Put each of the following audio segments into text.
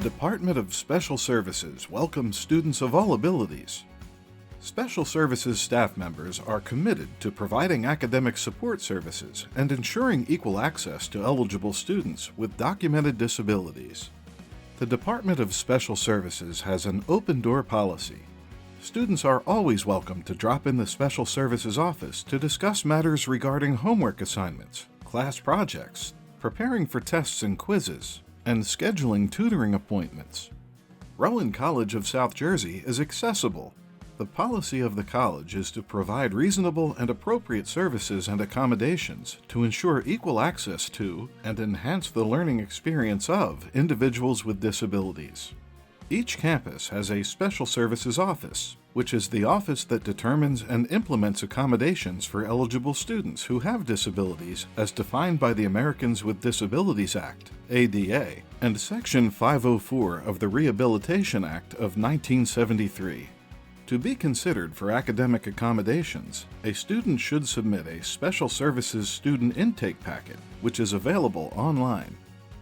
Department of Special Services welcomes students of all abilities. Special Services staff members are committed to providing academic support services and ensuring equal access to eligible students with documented disabilities. The Department of Special Services has an open-door policy. Students are always welcome to drop in the Special Services office to discuss matters regarding homework assignments, class projects, preparing for tests and quizzes, and scheduling tutoring appointments. Rowan College of South Jersey is accessible. The policy of the college is to provide reasonable and appropriate services and accommodations to ensure equal access to and enhance the learning experience of individuals with disabilities. Each campus has a Special Services office, which is the office that determines and implements accommodations for eligible students who have disabilities as defined by the Americans with Disabilities Act, ADA, and Section 504 of the Rehabilitation Act of 1973. To be considered for academic accommodations, a student should submit a Special Services Student Intake Packet, which is available online.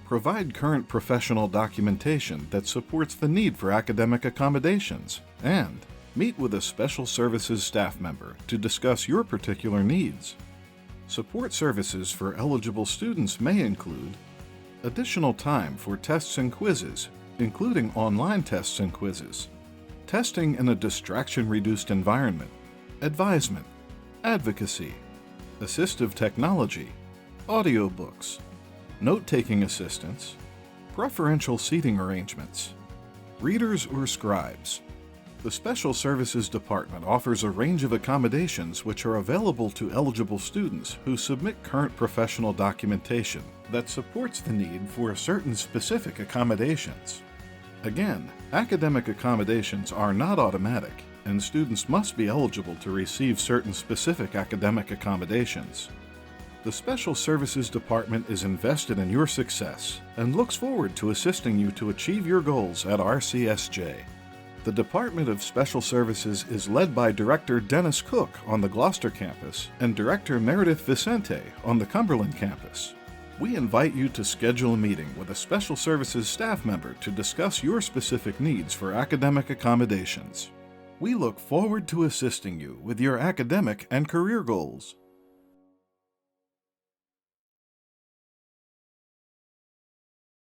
Provide current professional documentation that supports the need for academic accommodations, and meet with a Special Services staff member to discuss your particular needs. Support services for eligible students may include additional time for tests and quizzes, including online tests and quizzes, testing in a distraction-reduced environment, advisement, advocacy, assistive technology, audiobooks, note-taking assistance, preferential seating arrangements, readers or scribes. The Special Services Department offers a range of accommodations which are available to eligible students who submit current professional documentation that supports the need for certain specific accommodations. Again, academic accommodations are not automatic, and students must be eligible to receive certain specific academic accommodations. The Special Services Department is invested in your success and looks forward to assisting you to achieve your goals at RCSJ. The Department of Special Services is led by Director Dennis Cook on the Gloucester campus and Director Meredith Vicente on the Cumberland campus. We invite you to schedule a meeting with a Special Services staff member to discuss your specific needs for academic accommodations. We look forward to assisting you with your academic and career goals.